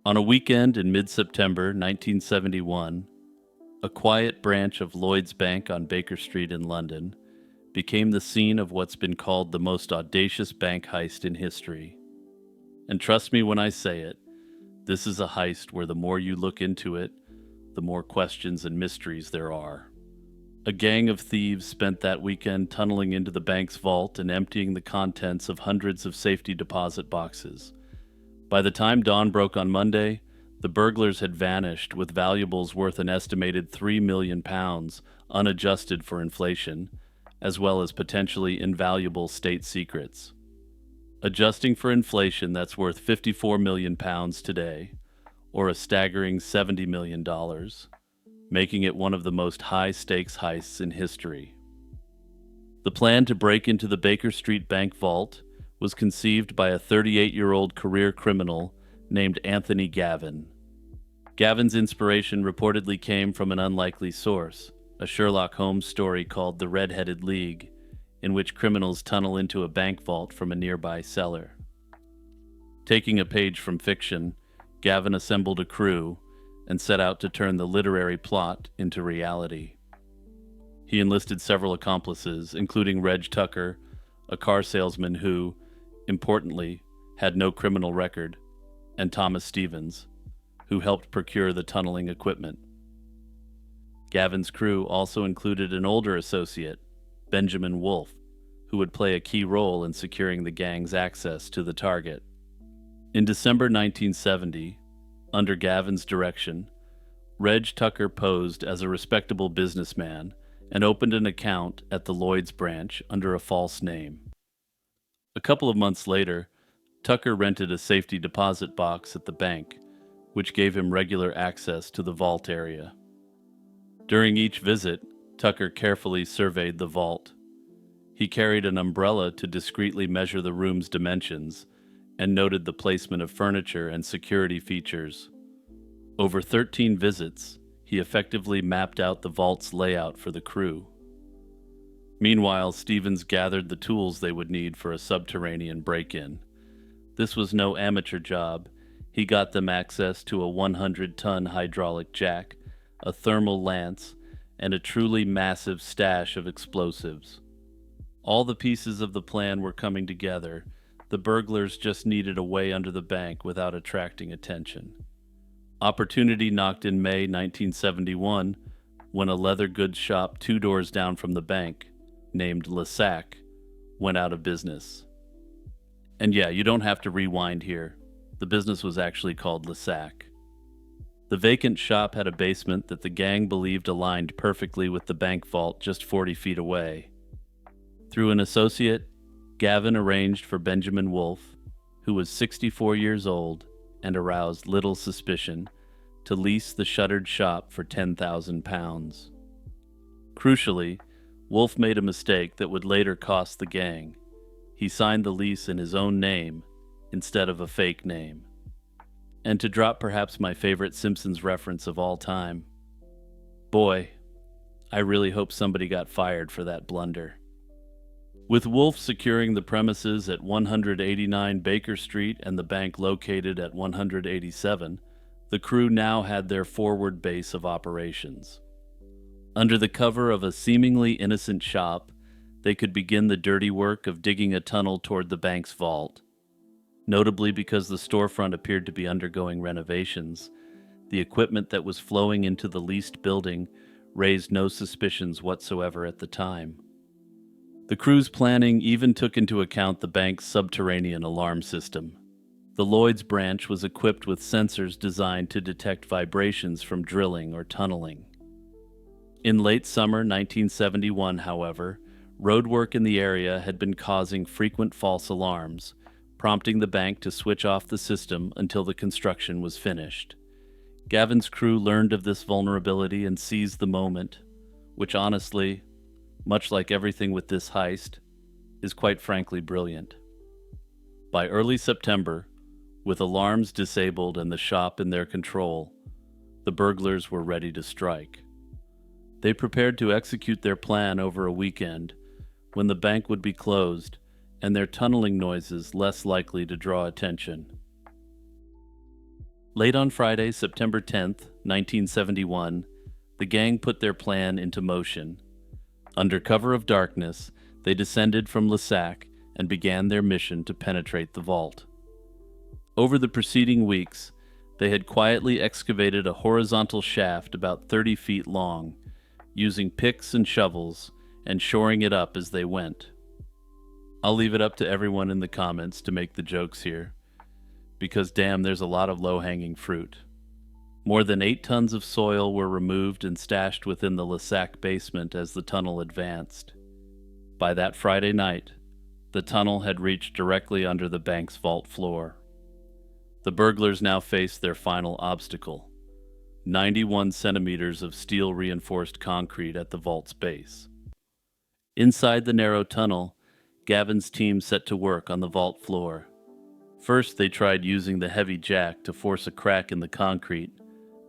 On a weekend in mid-September 1971, a quiet branch of Lloyd's Bank on Baker Street in London became the scene of what's been called the most audacious bank heist in history. And trust me when I say it, this is a heist where the more you look into it, the more questions and mysteries there are. A gang of thieves spent that weekend tunneling into the bank's vault and emptying the contents of hundreds of safety deposit boxes. By the time dawn broke on Monday, the burglars had vanished with valuables worth an estimated £3 million, unadjusted for inflation, as well as potentially invaluable state secrets. Adjusting for inflation, that's worth £54 million today, or a staggering $70 million, making it one of the most high-stakes heists in history. The plan to break into the Baker Street Bank vault was conceived by a 38-year-old career criminal named Anthony Gavin. Gavin's inspiration reportedly came from an unlikely source, a Sherlock Holmes story called The Red-Headed League, in which criminals tunnel into a bank vault from a nearby cellar. Taking a page from fiction, Gavin assembled a crew and set out to turn the literary plot into reality. He enlisted several accomplices, including Reg Tucker, a car salesman who, importantly, had no criminal record, and Thomas Stevens, who helped procure the tunneling equipment. Gavin's crew also included an older associate, Benjamin Wolfe, who would play a key role in securing the gang's access to the target. In December 1970, under Gavin's direction, Reg Tucker posed as a respectable businessman and opened an account at the Lloyd's branch under a false name. A couple of months later, Tucker rented a safety deposit box at the bank, which gave him regular access to the vault area. During each visit, Tucker carefully surveyed the vault. He carried an umbrella to discreetly measure the room's dimensions and noted the placement of furniture and security features. Over 13 visits, he effectively mapped out the vault's layout for the crew. Meanwhile, Stevens gathered the tools they would need for a subterranean break-in. This was no amateur job. He got them access to a 100-ton hydraulic jack, a thermal lance, and a truly massive stash of explosives. All the pieces of the plan were coming together. The burglars just needed a way under the bank without attracting attention. Opportunity knocked in May 1971 when a leather goods shop 2 doors down from the bank, named Lissac, went out of business. And yeah, you don't have to rewind here. The business was actually called Lissac. The vacant shop had a basement that the gang believed aligned perfectly with the bank vault just 40 feet away. Through an associate, Gavin arranged for Benjamin Wolfe, who was 64 years old and aroused little suspicion, to lease the shuttered shop for £10,000. Crucially, Wolfe made a mistake that would later cost the gang. He signed the lease in his own name instead of a fake name. And to drop perhaps my favorite Simpsons reference of all time, boy, I really hope somebody got fired for that blunder. With Wolfe securing the premises at 189 Baker Street and the bank located at 187, the crew now had their forward base of operations. Under the cover of a seemingly innocent shop, they could begin the dirty work of digging a tunnel toward the bank's vault. Notably, because the storefront appeared to be undergoing renovations, the equipment that was flowing into the leased building raised no suspicions whatsoever at the time. The crew's planning even took into account the bank's subterranean alarm system. The Lloyd's branch was equipped with sensors designed to detect vibrations from drilling or tunneling. In late summer 1971, however, roadwork in the area had been causing frequent false alarms, prompting the bank to switch off the system until the construction was finished. Gavin's crew learned of this vulnerability and seized the moment, which honestly, much like everything with this heist, is quite frankly brilliant. By early September, with alarms disabled and the shop in their control, the burglars were ready to strike. They prepared to execute their plan over a weekend, when the bank would be closed and their tunneling noises less likely to draw attention. Late on Friday, September 10th, 1971, the gang put their plan into motion. Under cover of darkness, they descended from Lissac and began their mission to penetrate the vault. Over the preceding weeks, they had quietly excavated a horizontal shaft about 30 feet long, using picks and shovels and shoring it up as they went. I'll leave it up to everyone in the comments to make the jokes here, because damn, there's a lot of low-hanging fruit. More than 8 tons of soil were removed and stashed within the Lissac basement as the tunnel advanced. By that Friday night, the tunnel had reached directly under the bank's vault floor. The burglars now faced their final obstacle: 91 centimeters of steel-reinforced concrete at the vault's base. Inside the narrow tunnel, Gavin's team set to work on the vault floor. First, they tried using the heavy jack to force a crack in the concrete,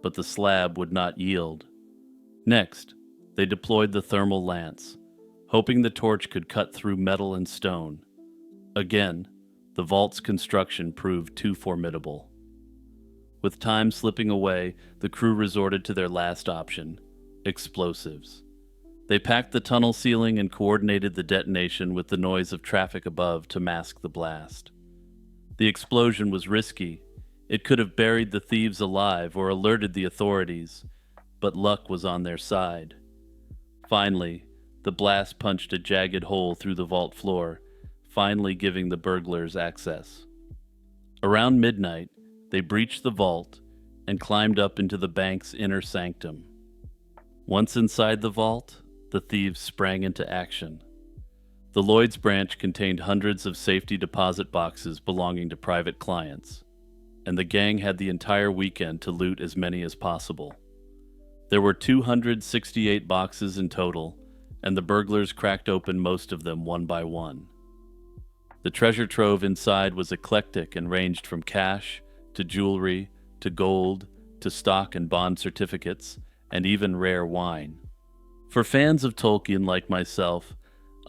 but the slab would not yield. Next, they deployed the thermal lance, hoping the torch could cut through metal and stone. Again, the vault's construction proved too formidable. With time slipping away, the crew resorted to their last option: explosives. They packed the tunnel ceiling and coordinated the detonation with the noise of traffic above to mask the blast. The explosion was risky. It could have buried the thieves alive or alerted the authorities, but luck was on their side. Finally, the blast punched a jagged hole through the vault floor, finally giving the burglars access. Around midnight, they breached the vault and climbed up into the bank's inner sanctum. Once inside the vault, the thieves sprang into action. The Lloyd's branch contained hundreds of safety deposit boxes belonging to private clients, and the gang had the entire weekend to loot as many as possible. There were 268 boxes in total, and the burglars cracked open most of them one by one. The treasure trove inside was eclectic and ranged from cash to jewelry to gold to stock and bond certificates and even rare wine. For fans of Tolkien like myself,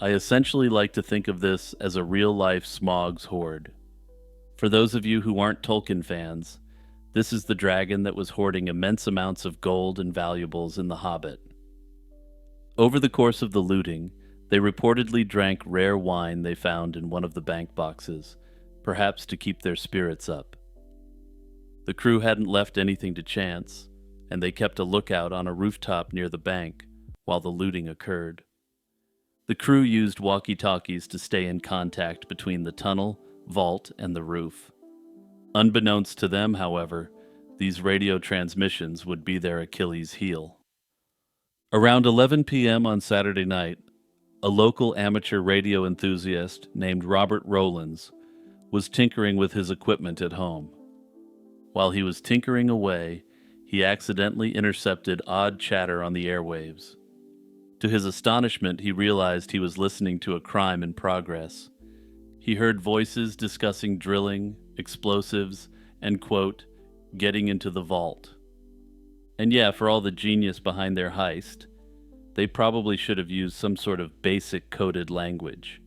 I essentially like to think of this as a real-life Smaug's hoard. For those of you who aren't Tolkien fans, this is the dragon that was hoarding immense amounts of gold and valuables in The Hobbit. Over the course of the looting, they reportedly drank rare wine they found in one of the bank boxes, perhaps to keep their spirits up. The crew hadn't left anything to chance, and they kept a lookout on a rooftop near the bank while the looting occurred. The crew used walkie-talkies to stay in contact between the tunnel, vault, and the roof. Unbeknownst to them, however, these radio transmissions would be their Achilles heel. Around 11 p.m. on Saturday night, a local amateur radio enthusiast named Robert Rowlands was tinkering with his equipment at home. While he was tinkering away, he accidentally intercepted odd chatter on the airwaves. To his astonishment, he realized he was listening to a crime in progress. He heard voices discussing drilling, explosives, and, quote, getting into the vault. And yeah, for all the genius behind their heist, they probably should have used some sort of basic coded language.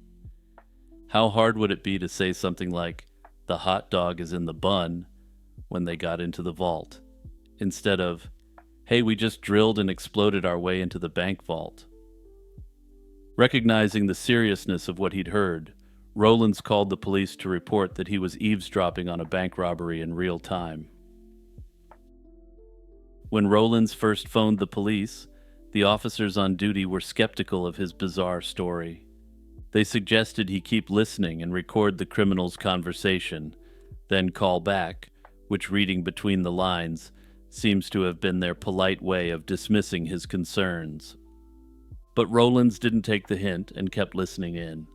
How hard would it be to say something like, "The hot dog is in the bun," when they got into the vault, instead of, "Hey, we just drilled and exploded our way into the bank vault"? Recognizing the seriousness of what he'd heard, Rowlands called the police to report that he was eavesdropping on a bank robbery in real time. When Rowlands first phoned the police, the officers on duty were skeptical of his bizarre story. They suggested he keep listening and record the criminal's conversation, then call back, which, reading between the lines, seems to have been their polite way of dismissing his concerns. But Rowlands didn't take the hint and kept listening in.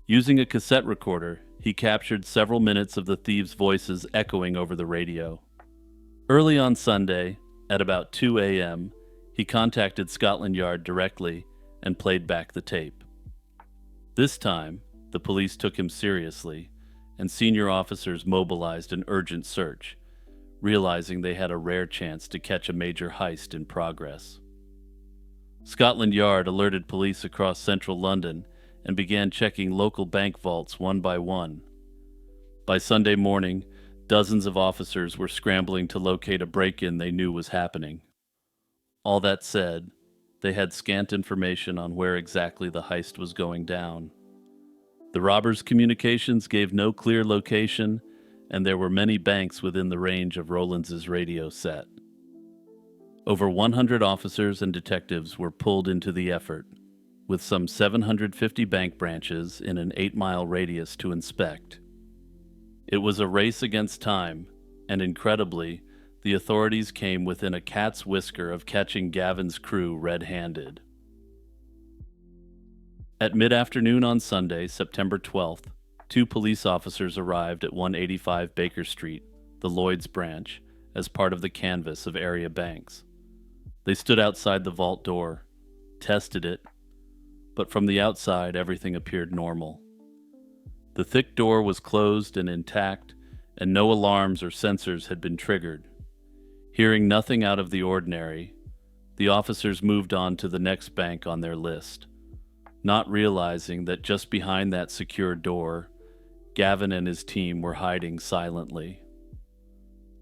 Using a cassette recorder, he captured several minutes of the thieves' voices echoing over the radio. Early on Sunday, at about 2 a.m., he contacted Scotland Yard directly and played back the tape. This time, the police took him seriously, and senior officers mobilized an urgent search, realizing they had a rare chance to catch a major heist in progress. Scotland Yard alerted police across central London and began checking local bank vaults one by one. By Sunday morning, Dozens of officers were scrambling to locate a break-in they knew was happening. All that said, they had scant information on where exactly the heist was going down. The robbers' communications gave no clear location, and there were many banks within the range of Rollins' radio set. Over 100 officers and detectives were pulled into the effort, with some 750 bank branches in an 8-mile radius to inspect. It was a race against time, and incredibly, the authorities came within a cat's whisker of catching Gavin's crew red-handed. At mid-afternoon on Sunday, September 12th, 2 police officers arrived at 185 Baker Street, the Lloyd's branch, as part of the canvass of area banks. They stood outside the vault door, tested it, but from the outside everything appeared normal. The thick door was closed and intact, and no alarms or sensors had been triggered. Hearing nothing out of the ordinary, the officers moved on to the next bank on their list, not realizing that just behind that secured door, Gavin and his team were hiding silently.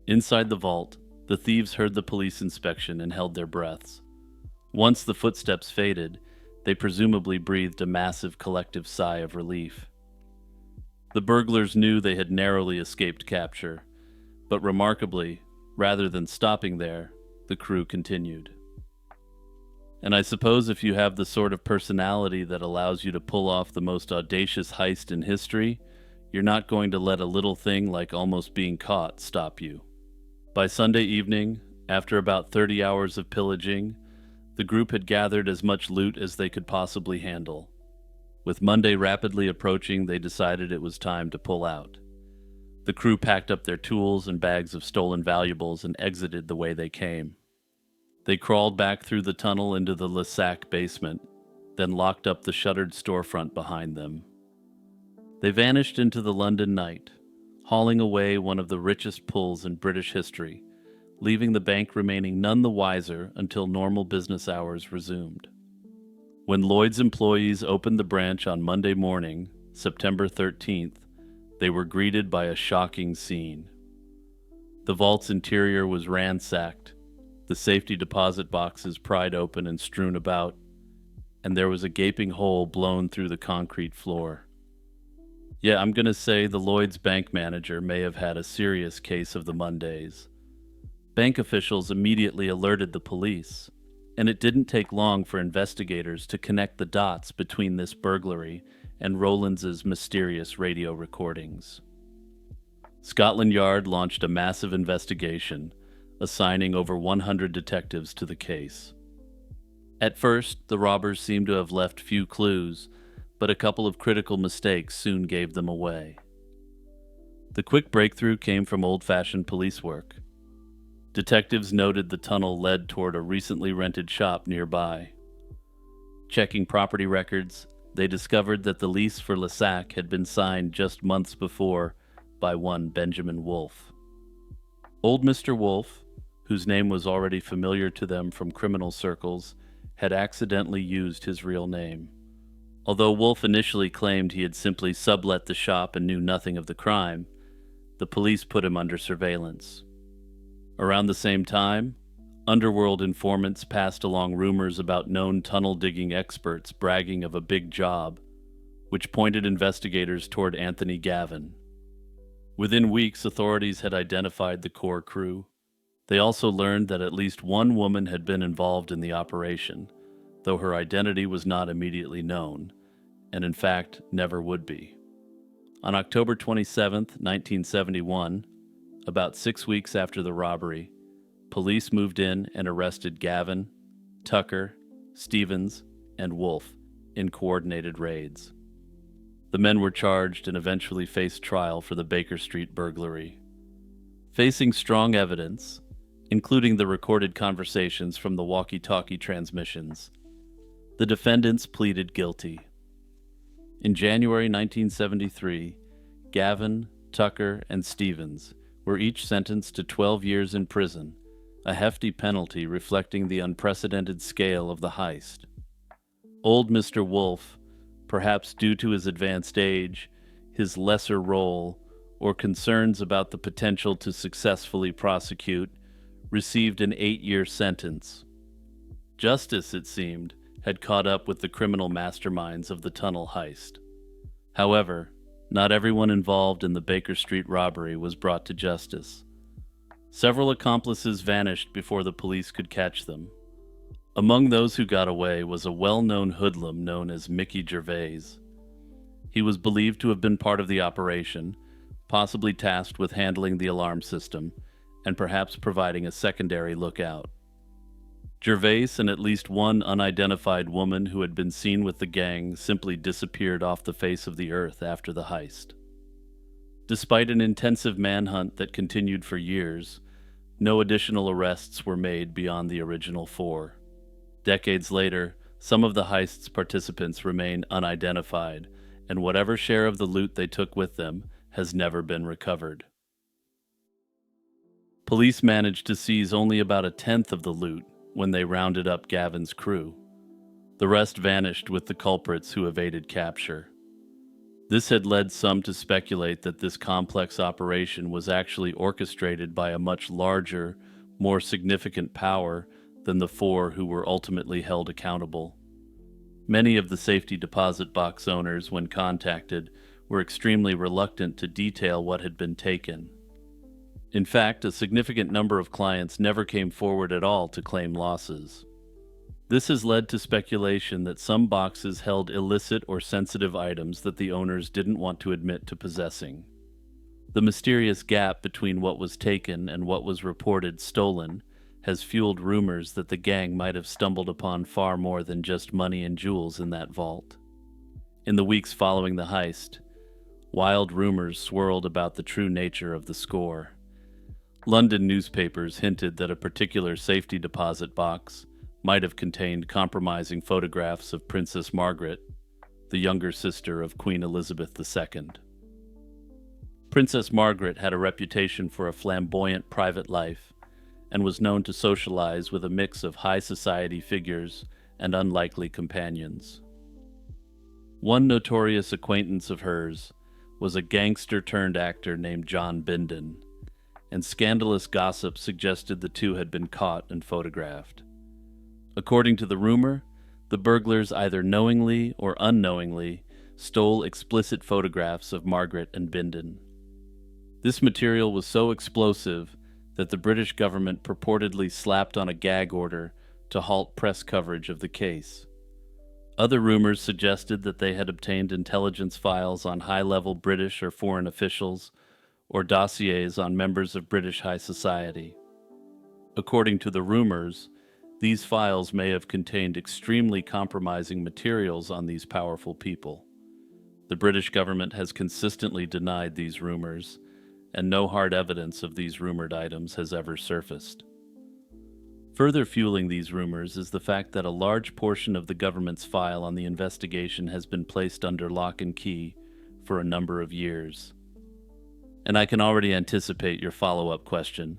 Inside the vault, the thieves heard the police inspection and held their breaths. Once the footsteps faded, they presumably breathed a massive collective sigh of relief. The burglars knew they had narrowly escaped capture, but remarkably, rather than stopping there, the crew continued. And I suppose if you have the sort of personality that allows you to pull off the most audacious heist in history, you're not going to let a little thing like almost being caught stop you. By Sunday evening, after about 30 hours of pillaging, the group had gathered as much loot as they could possibly handle. With Monday rapidly approaching, they decided it was time to pull out. The crew packed up their tools and bags of stolen valuables and exited the way they came. They crawled back through the tunnel into the Lissac basement, then locked up the shuttered storefront behind them. They vanished into the London night, hauling away one of the richest pulls in British history, leaving the bank remaining none the wiser until normal business hours resumed. When Lloyd's employees opened the branch on Monday morning, September 13th, they were greeted by a shocking scene. The vault's interior was ransacked, the safety deposit boxes pried open and strewn about, and there was a gaping hole blown through the concrete floor. Yeah, I'm gonna say the Lloyd's bank manager may have had a serious case of the Mondays. Bank officials immediately alerted the police, and it didn't take long for investigators to connect the dots between this burglary and Rollins' mysterious radio recordings. Scotland Yard launched a massive investigation, assigning over 100 detectives to the case. At first, the robbers seemed to have left few clues, but a couple of critical mistakes soon gave them away. The quick breakthrough came from old-fashioned police work. Detectives noted the tunnel led toward a recently rented shop nearby. Checking property records, they discovered that the lease for Lissac had been signed just months before by one Benjamin Wolfe. Old Mr. Wolfe, whose name was already familiar to them from criminal circles, had accidentally used his real name. Although Wolfe initially claimed he had simply sublet the shop and knew nothing of the crime, the police put him under surveillance. Around the same time, underworld informants passed along rumors about known tunnel-digging experts bragging of a big job, which pointed investigators toward Anthony Gavin. Within weeks, authorities had identified the core crew. They also learned that at least one woman had been involved in the operation, though her identity was not immediately known, and in fact never would be. On October 27, 1971, about 6 weeks after the robbery, police moved in and arrested Gavin, Tucker, Stevens, and Wolfe in coordinated raids. The men were charged and eventually faced trial for the Baker Street burglary. Facing strong evidence, including the recorded conversations from the walkie-talkie transmissions, the defendants pleaded guilty. In January 1973, Gavin, Tucker, and Stevens were each sentenced to 12 years in prison, a hefty penalty reflecting the unprecedented scale of the heist. Old Mr. Wolfe, perhaps due to his advanced age, his lesser role, or concerns about the potential to successfully prosecute, received an 8-year sentence. Justice, it seemed, had caught up with the criminal masterminds of the tunnel heist. However, not everyone involved in the Baker Street robbery was brought to justice. Several accomplices vanished before the police could catch them. Among those who got away was a well-known hoodlum known as Mickey Gervais. He was believed to have been part of the operation, possibly tasked with handling the alarm system, and perhaps providing a secondary lookout. Gervais and at least one unidentified woman who had been seen with the gang simply disappeared off the face of the earth after the heist. Despite an intensive manhunt that continued for years, no additional arrests were made beyond the original 4. Decades later, some of the heist's participants remain unidentified, and whatever share of the loot they took with them has never been recovered. Police managed to seize only about a tenth of the loot when they rounded up Gavin's crew. The rest vanished with the culprits who evaded capture. This had led some to speculate that this complex operation was actually orchestrated by a much larger, more significant power than the 4 who were ultimately held accountable. Many of the safety deposit box owners, when contacted, were extremely reluctant to detail what had been taken. In fact, a significant number of clients never came forward at all to claim losses. This has led to speculation that some boxes held illicit or sensitive items that the owners didn't want to admit to possessing. The mysterious gap between what was taken and what was reported stolen has fueled rumors that the gang might have stumbled upon far more than just money and jewels in that vault. In the weeks following the heist, wild rumors swirled about the true nature of the score. London newspapers hinted that a particular safety deposit box might have contained compromising photographs of Princess Margaret, the younger sister of Queen Elizabeth II. Princess Margaret had a reputation for a flamboyant private life and was known to socialize with a mix of high society figures and unlikely companions. One notorious acquaintance of hers was a gangster-turned-actor named John Bindon, and scandalous gossip suggested the two had been caught and photographed. According to the rumor, the burglars either knowingly or unknowingly stole explicit photographs of Margaret and Bindon. This material was so explosive that the British government purportedly slapped on a gag order to halt press coverage of the case. Other rumors suggested that they had obtained intelligence files on high-level British or foreign officials, or dossiers on members of British high society. According to the rumors, these files may have contained extremely compromising materials on these powerful people. The British government has consistently denied these rumors, and no hard evidence of these rumored items has ever surfaced. Further fueling these rumors is the fact that a large portion of the government's file on the investigation has been placed under lock and key for a number of years. And I can already anticipate your follow-up question.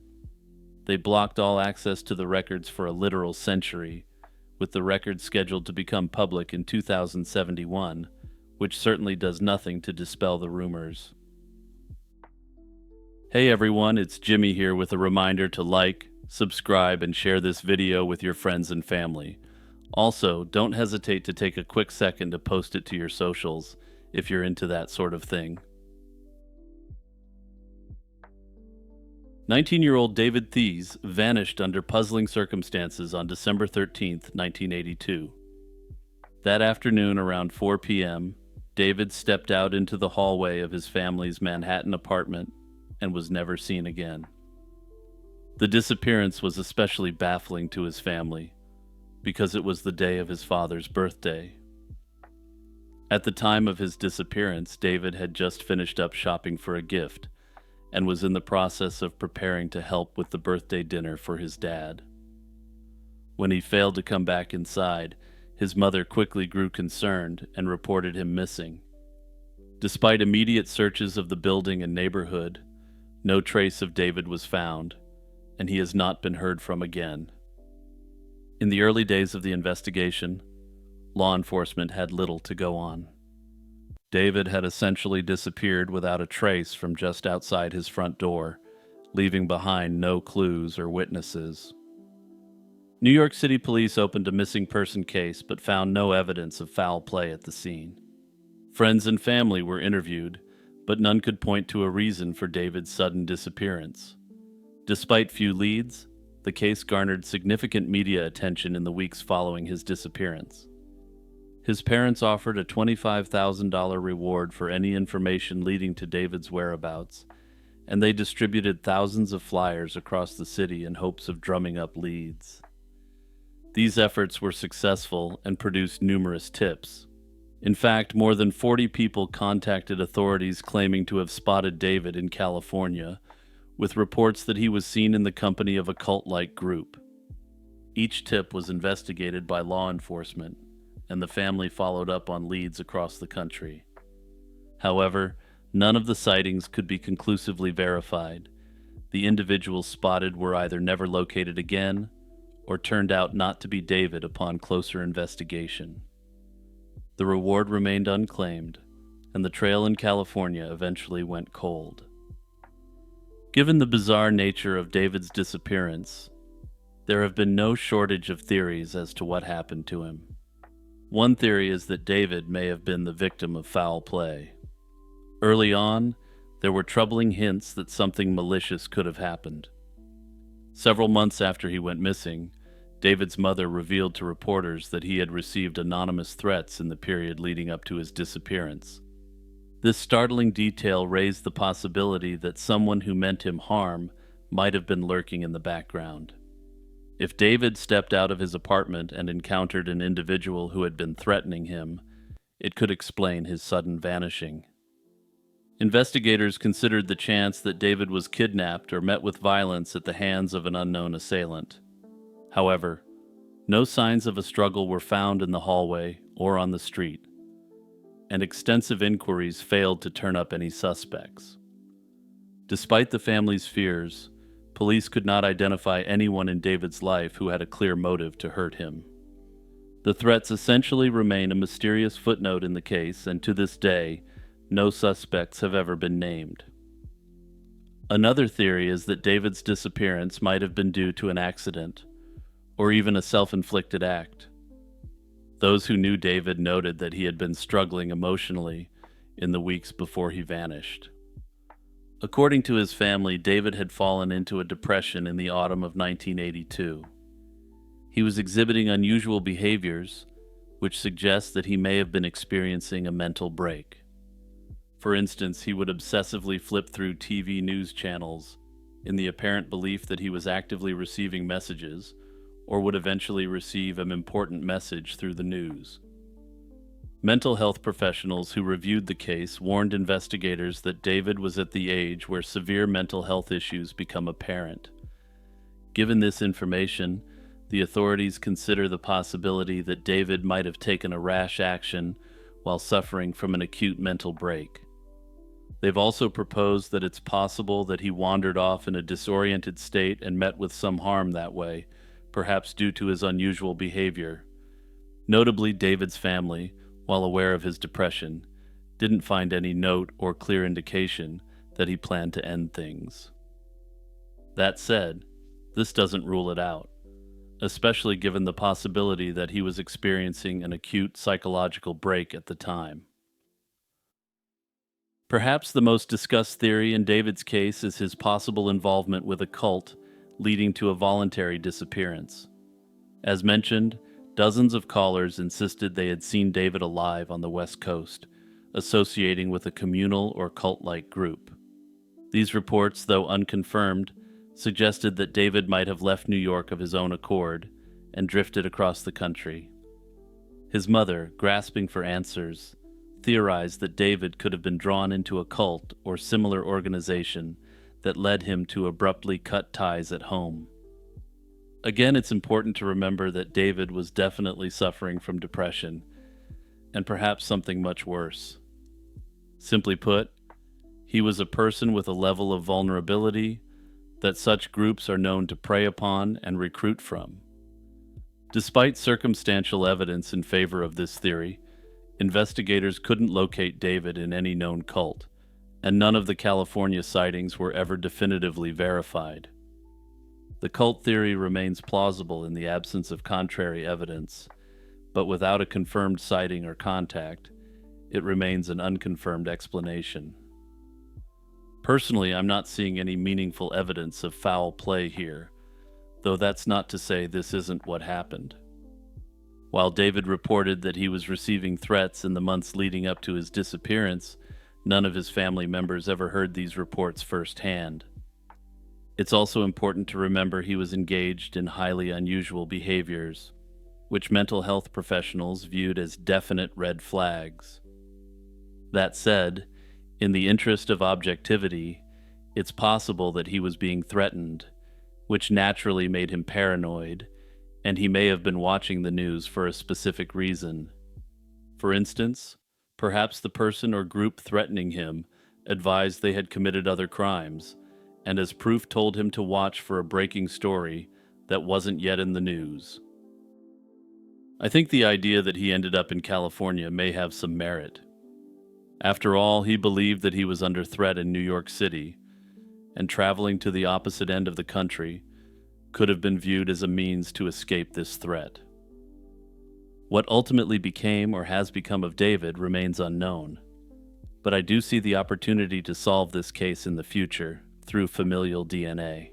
They blocked all access to the records for a literal century, with the records scheduled to become public in 2071, which certainly does nothing to dispel the rumors. Hey everyone, it's Jimmy here with a reminder to like, subscribe, and share this video with your friends and family. Also, don't hesitate to take a quick second to post it to your socials if you're into that sort of thing. 19-year-old David Thies vanished under puzzling circumstances on December 13, 1982. That afternoon around 4 p.m., David stepped out into the hallway of his family's Manhattan apartment and was never seen again. The disappearance was especially baffling to his family because it was the day of his father's birthday. At the time of his disappearance, David had just finished up shopping for a gift and was in the process of preparing to help with the birthday dinner for his dad. When he failed to come back inside, his mother quickly grew concerned and reported him missing. Despite immediate searches of the building and neighborhood, no trace of David was found, and he has not been heard from again. In the early days of the investigation, law enforcement had little to go on. David had essentially disappeared without a trace from just outside his front door, leaving behind no clues or witnesses. New York City police opened a missing person case but found no evidence of foul play at the scene. Friends and family were interviewed, but none could point to a reason for David's sudden disappearance. Despite few leads, the case garnered significant media attention in the weeks following his disappearance. His parents offered a $25,000 reward for any information leading to David's whereabouts, and they distributed thousands of flyers across the city in hopes of drumming up leads. These efforts were successful and produced numerous tips. In fact, more than 40 people contacted authorities claiming to have spotted David in California, with reports that he was seen in the company of a cult-like group. Each tip was investigated by law enforcement, and the family followed up on leads across the country. However, none of the sightings could be conclusively verified. The individuals spotted were either never located again or turned out not to be David upon closer investigation. The reward remained unclaimed, and the trail in California eventually went cold. Given the bizarre nature of David's disappearance, there have been no shortage of theories as to what happened to him. One theory is that David may have been the victim of foul play. Early on, there were troubling hints that something malicious could have happened. Several months after he went missing, David's mother revealed to reporters that he had received anonymous threats in the period leading up to his disappearance. This startling detail raised the possibility that someone who meant him harm might have been lurking in the background. If David stepped out of his apartment and encountered an individual who had been threatening him, it could explain his sudden vanishing. Investigators considered the chance that David was kidnapped or met with violence at the hands of an unknown assailant. However, no signs of a struggle were found in the hallway or on the street, and extensive inquiries failed to turn up any suspects. Despite the family's fears, police could not identify anyone in David's life who had a clear motive to hurt him. The threats essentially remain a mysterious footnote in the case, and to this day, no suspects have ever been named. Another theory is that David's disappearance might have been due to an accident, or even a self-inflicted act. Those who knew David noted that he had been struggling emotionally in the weeks before he vanished. According to his family, David had fallen into a depression in the autumn of 1982. He was exhibiting unusual behaviors, which suggests that he may have been experiencing a mental break. For instance, he would obsessively flip through TV news channels in the apparent belief that he was actively receiving messages, or would eventually receive an important message through the news. Mental health professionals who reviewed the case warned investigators that David was at the age where severe mental health issues become apparent. Given this information, the authorities consider the possibility that David might have taken a rash action while suffering from an acute mental break. They've also proposed that it's possible that he wandered off in a disoriented state and met with some harm that way, perhaps due to his unusual behavior. Notably, David's family, while aware of his depression, didn't find any note or clear indication that he planned to end things. That said, this doesn't rule it out, especially given the possibility that he was experiencing an acute psychological break at the time. Perhaps the most discussed theory in David's case is his possible involvement with a cult leading to a voluntary disappearance. As mentioned, dozens of callers insisted they had seen David alive on the West Coast, associating with a communal or cult-like group. These reports, though unconfirmed, suggested that David might have left New York of his own accord and drifted across the country. His mother, grasping for answers, theorized that David could have been drawn into a cult or similar organization that led him to abruptly cut ties at home. Again, it's important to remember that David was definitely suffering from depression, and perhaps something much worse. Simply put, he was a person with a level of vulnerability that such groups are known to prey upon and recruit from. Despite circumstantial evidence in favor of this theory, Investigators couldn't locate David in any known cult, and none of the California sightings were ever definitively verified. The cult theory remains plausible in the absence of contrary evidence, but without a confirmed sighting or contact, it remains an unconfirmed explanation. Personally, I'm not seeing any meaningful evidence of foul play here, though that's not to say this isn't what happened. While David reported that he was receiving threats in the months leading up to his disappearance, none of his family members ever heard these reports firsthand. It's also important to remember he was engaged in highly unusual behaviors, which mental health professionals viewed as definite red flags. That said, in the interest of objectivity, it's possible that he was being threatened, which naturally made him paranoid, and he may have been watching the news for a specific reason. For instance, perhaps the person or group threatening him advised they had committed other crimes, and as proof told him to watch for a breaking story that wasn't yet in the news. I think the idea that he ended up in California may have some merit. After all, he believed that he was under threat in New York City, and traveling to the opposite end of the country could have been viewed as a means to escape this threat. What ultimately became or has become of David remains unknown, but I do see the opportunity to solve this case in the future through familial DNA.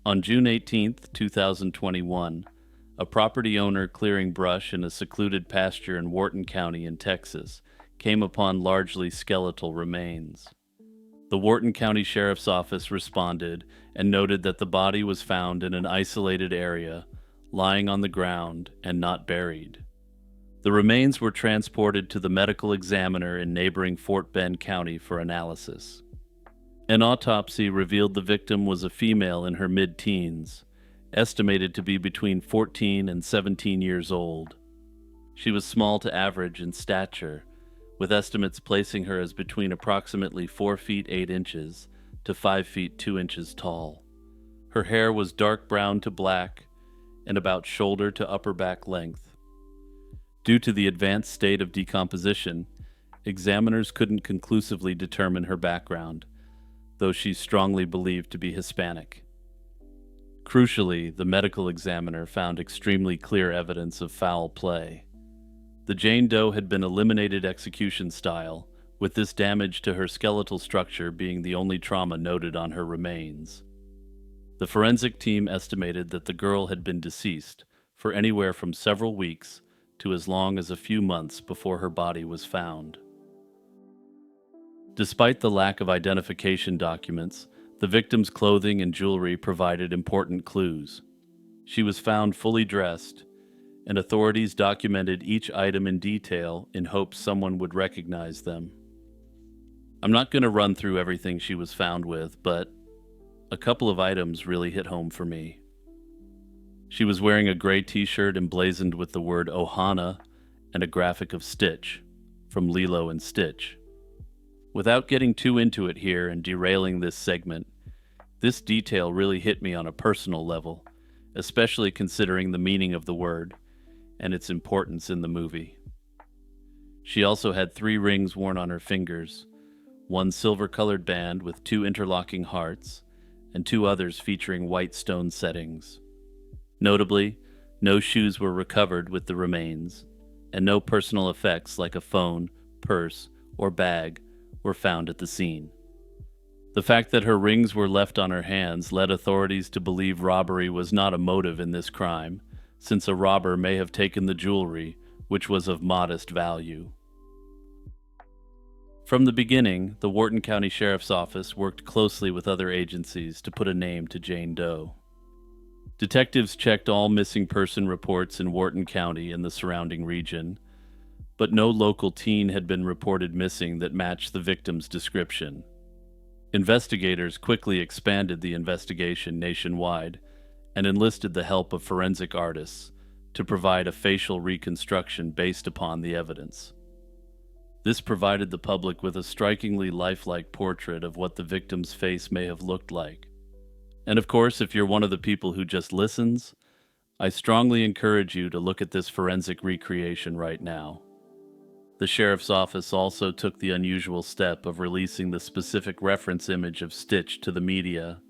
On June 18, 2021, a property owner clearing brush in a secluded pasture in Wharton County in Texas came upon largely skeletal remains. The Wharton County Sheriff's Office responded and noted that the body was found in an isolated area, lying on the ground and not buried. The remains were transported to the medical examiner in neighboring Fort Bend County for analysis. An autopsy revealed the victim was a female in her mid-teens, estimated to be between 14 and 17 years old. She was small to average in stature, with estimates placing her as between approximately 4 feet 8 inches to 5 feet 2 inches tall. Her hair was dark brown to black and about shoulder to upper back length. Due to the advanced state of decomposition, examiners couldn't conclusively determine her background, though she's strongly believed to be Hispanic. Crucially, the medical examiner found extremely clear evidence of foul play. The Jane Doe had been eliminated execution style, with this damage to her skeletal structure being the only trauma noted on her remains. The forensic team estimated that the girl had been deceased for anywhere from several weeks to as long as a few months before her body was found. Despite the lack of identification documents, the victim's clothing and jewelry provided important clues. She was found fully dressed, and authorities documented each item in detail in hopes someone would recognize them. I'm not going to run through everything she was found with, but a couple of items really hit home for me. She was wearing a gray t-shirt emblazoned with the word Ohana and a graphic of Stitch, from Lilo and Stitch. Without getting too into it here and derailing this segment, this detail really hit me on a personal level, especially considering the meaning of the word and its importance in the movie. She also had 3 rings worn on her fingers, one silver-colored band with 2 interlocking hearts, and 2 others featuring white stone settings. Notably, no shoes were recovered with the remains, and no personal effects like a phone, purse, or bag were found at the scene. The fact that her rings were left on her hands led authorities to believe robbery was not a motive in this crime, since a robber may have taken the jewelry, which was of modest value. From the beginning, the Wharton County Sheriff's Office worked closely with other agencies to put a name to Jane Doe. Detectives checked all missing person reports in Wharton County and the surrounding region, but no local teen had been reported missing that matched the victim's description. Investigators quickly expanded the investigation nationwide and enlisted the help of forensic artists to provide a facial reconstruction based upon the evidence. This provided the public with a strikingly lifelike portrait of what the victim's face may have looked like. And of course, if you're one of the people who just listens, I strongly encourage you to look at this forensic recreation right now. The sheriff's office also took the unusual step of releasing the specific reference image of Stitch to the media.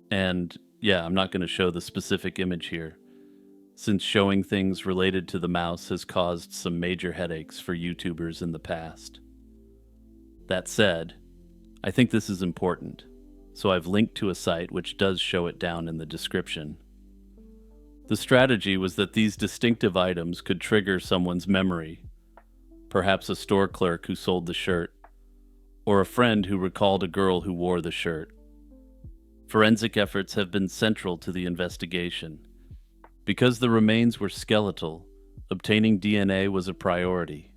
And yeah, I'm not going to show the specific image here, since showing things related to the mouse has caused some major headaches for YouTubers in the past. That said, I think this is important, so I've linked to a site which does show it down in the description. The strategy was that these distinctive items could trigger someone's memory, perhaps a store clerk who sold the shirt, or a friend who recalled a girl who wore the shirt. Forensic efforts have been central to the investigation. Because the remains were skeletal, obtaining DNA was a priority,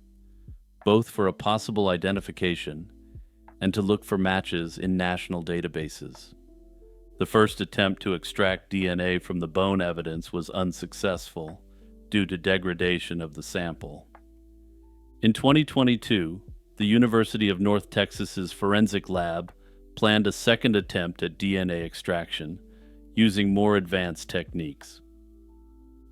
both for a possible identification and to look for matches in national databases. The first attempt to extract DNA from the bone evidence was unsuccessful due to degradation of the sample. In 2022, the University of North Texas's forensic lab planned a second attempt at DNA extraction using more advanced techniques.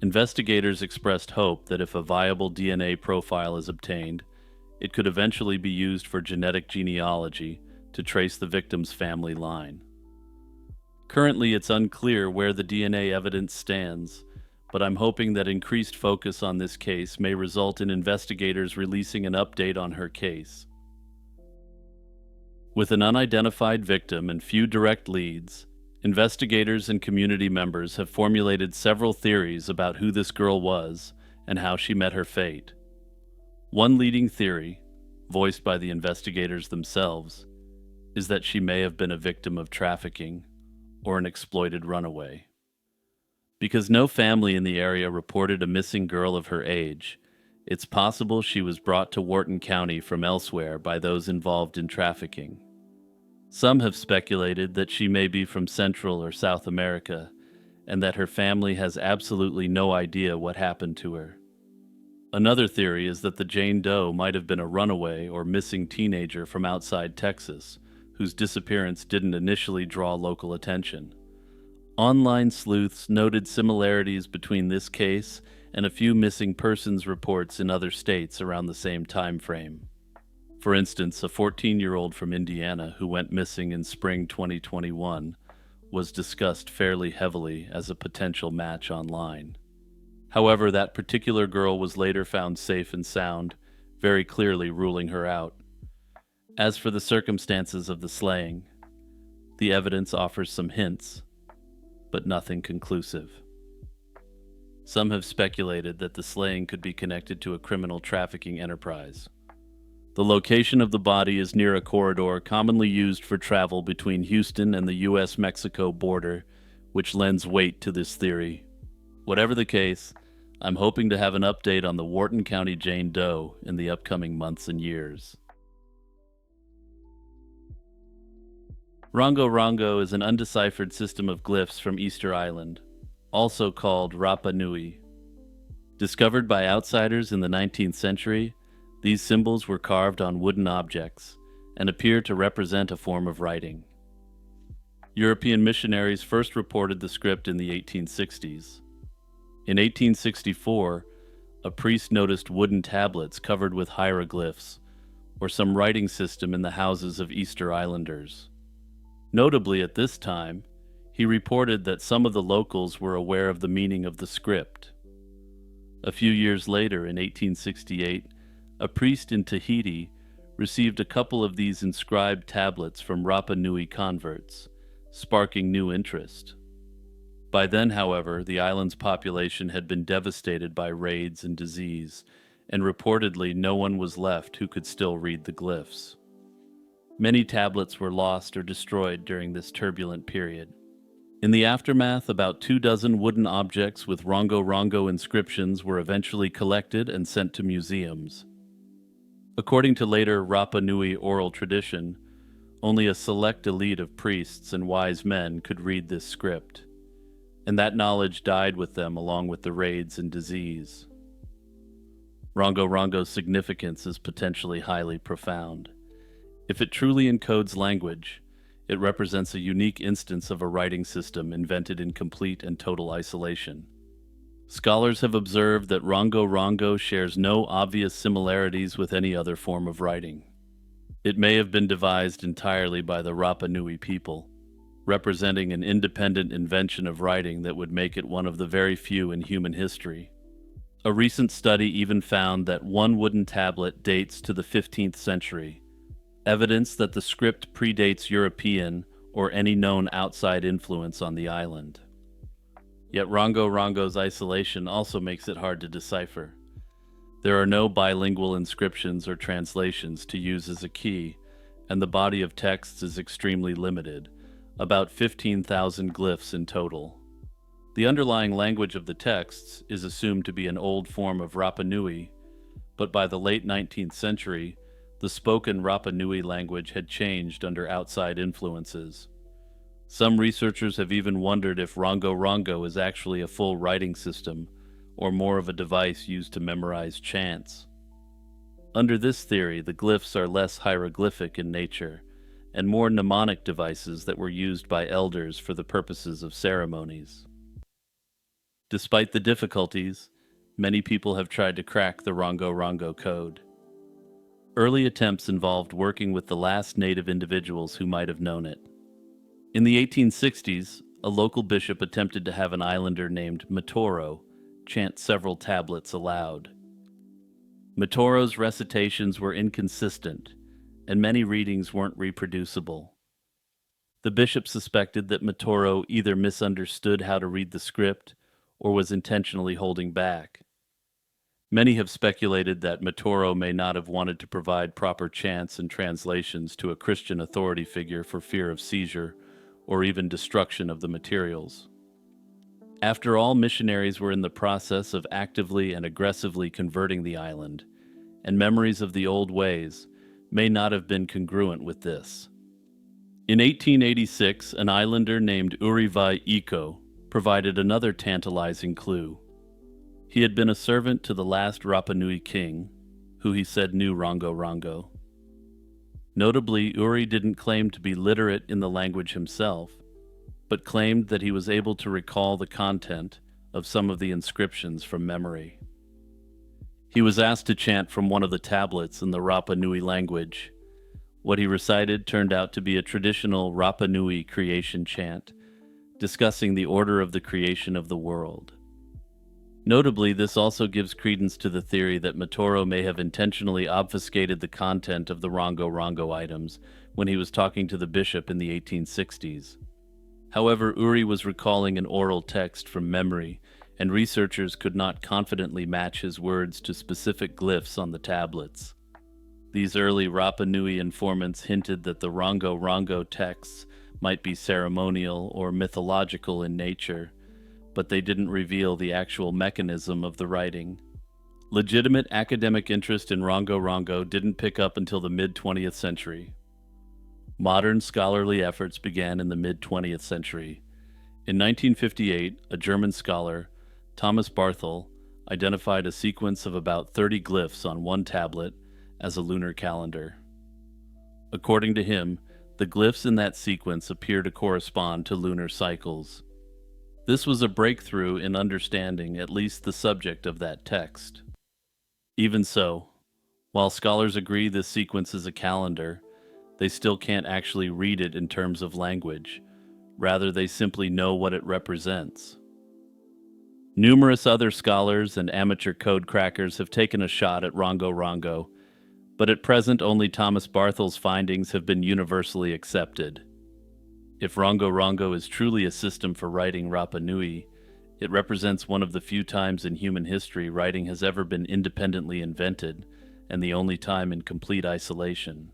Investigators expressed hope that if a viable DNA profile is obtained, it could eventually be used for genetic genealogy to trace the victim's family line. Currently, it's unclear where the DNA evidence stands, but I'm hoping that increased focus on this case may result in investigators releasing an update on her case. With an unidentified victim and few direct leads, investigators and community members have formulated several theories about who this girl was and how she met her fate. One leading theory, voiced by the investigators themselves, is that she may have been a victim of trafficking or an exploited runaway. Because no family in the area reported a missing girl of her age, it's possible she was brought to Wharton County from elsewhere by those involved in trafficking. Some have speculated that she may be from Central or South America, and that her family has absolutely no idea what happened to her. Another theory is that the Jane Doe might have been a runaway or missing teenager from outside Texas, whose disappearance didn't initially draw local attention. Online sleuths noted similarities between this case and a few missing persons reports in other states around the same time frame. For instance, a 14-year-old from Indiana who went missing in spring 2021 was discussed fairly heavily as a potential match online. However, that particular girl was later found safe and sound, very clearly ruling her out. As for the circumstances of the slaying, the evidence offers some hints, but nothing conclusive. Some have speculated that the slaying could be connected to a criminal trafficking enterprise. The location of the body is near a corridor commonly used for travel between Houston and the U.S.-Mexico border, which lends weight to this theory. Whatever the case, I'm hoping to have an update on the Wharton County Jane Doe in the upcoming months and years. Rongo Rongo is an undeciphered system of glyphs from Easter Island, also called Rapa Nui. Discovered by outsiders in the 19th century, these symbols were carved on wooden objects and appear to represent a form of writing. European missionaries first reported the script in the 1860s. In 1864, a priest noticed wooden tablets covered with hieroglyphs, or some writing system in the houses of Easter Islanders. Notably, at this time, he reported that some of the locals were aware of the meaning of the script. A few years later, in 1868, a priest in Tahiti received a couple of these inscribed tablets from Rapa Nui converts, sparking new interest. By then, however, the island's population had been devastated by raids and disease, and reportedly no one was left who could still read the glyphs. Many tablets were lost or destroyed during this turbulent period. In the aftermath, about 24 wooden objects with Rongo Rongo inscriptions were eventually collected and sent to museums. According to later Rapa Nui oral tradition, only a select elite of priests and wise men could read this script, and that knowledge died with them along with the raids and disease. Rongo Rongo's significance is potentially highly profound. If it truly encodes language, it represents a unique instance of a writing system invented in complete and total isolation. Scholars have observed that Rongo Rongo shares no obvious similarities with any other form of writing. It may have been devised entirely by the Rapa Nui people, representing an independent invention of writing that would make it one of the very few in human history. A recent study even found that one wooden tablet dates to the 15th century, evidence that the script predates European or any known outside influence on the island. Yet Rongo Rongo's isolation also makes it hard to decipher. There are no bilingual inscriptions or translations to use as a key, and the body of texts is extremely limited, about 15,000 glyphs in total. The underlying language of the texts is assumed to be an old form of Rapa Nui, but by the late 19th century, the spoken Rapa Nui language had changed under outside influences. Some researchers have even wondered if Rongo Rongo is actually a full writing system, or more of a device used to memorize chants. Under this theory, the glyphs are less hieroglyphic in nature, and more mnemonic devices that were used by elders for the purposes of ceremonies. Despite the difficulties, many people have tried to crack the Rongo Rongo code. Early attempts involved working with the last native individuals who might have known it. In the 1860s, a local bishop attempted to have an islander named Matoro chant several tablets aloud. Matoro's recitations were inconsistent, and many readings weren't reproducible. The bishop suspected that Matoro either misunderstood how to read the script or was intentionally holding back. Many have speculated that Matoro may not have wanted to provide proper chants and translations to a Christian authority figure for fear of seizure or even destruction of the materials. After all, missionaries were in the process of actively and aggressively converting the island, and memories of the old ways may not have been congruent with this. In 1886, an islander named Urivai Iko provided another tantalizing clue. He had been a servant to the last Rapa Nui king, who he said knew Rongo Rongo. Notably, Uri didn't claim to be literate in the language himself, but claimed that he was able to recall the content of some of the inscriptions from memory. He was asked to chant from one of the tablets in the Rapa Nui language. What he recited turned out to be a traditional Rapa Nui creation chant, discussing the order of the creation of the world. Notably, this also gives credence to the theory that Matoro may have intentionally obfuscated the content of the Rongo Rongo items when he was talking to the bishop in the 1860s. However, Uri was recalling an oral text from memory, and researchers could not confidently match his words to specific glyphs on the tablets. These early Rapa Nui informants hinted that the Rongo Rongo texts might be ceremonial or mythological in nature, but they didn't reveal the actual mechanism of the writing. Legitimate academic interest in Rongo Rongo didn't pick up until the mid-20th century. Modern scholarly efforts began in the mid-20th century. In 1958, a German scholar, Thomas Barthel, identified a sequence of about 30 glyphs on one tablet as a lunar calendar. According to him, the glyphs in that sequence appear to correspond to lunar cycles. This was a breakthrough in understanding at least the subject of that text. Even so, while scholars agree this sequence is a calendar, they still can't actually read it in terms of language. Rather, they simply know what it represents. Numerous other scholars and amateur code crackers have taken a shot at Rongo Rongo, but at present only Thomas Barthel's findings have been universally accepted. If Rongo Rongo is truly a system for writing Rapa Nui, it represents one of the few times in human history writing has ever been independently invented, and the only time in complete isolation.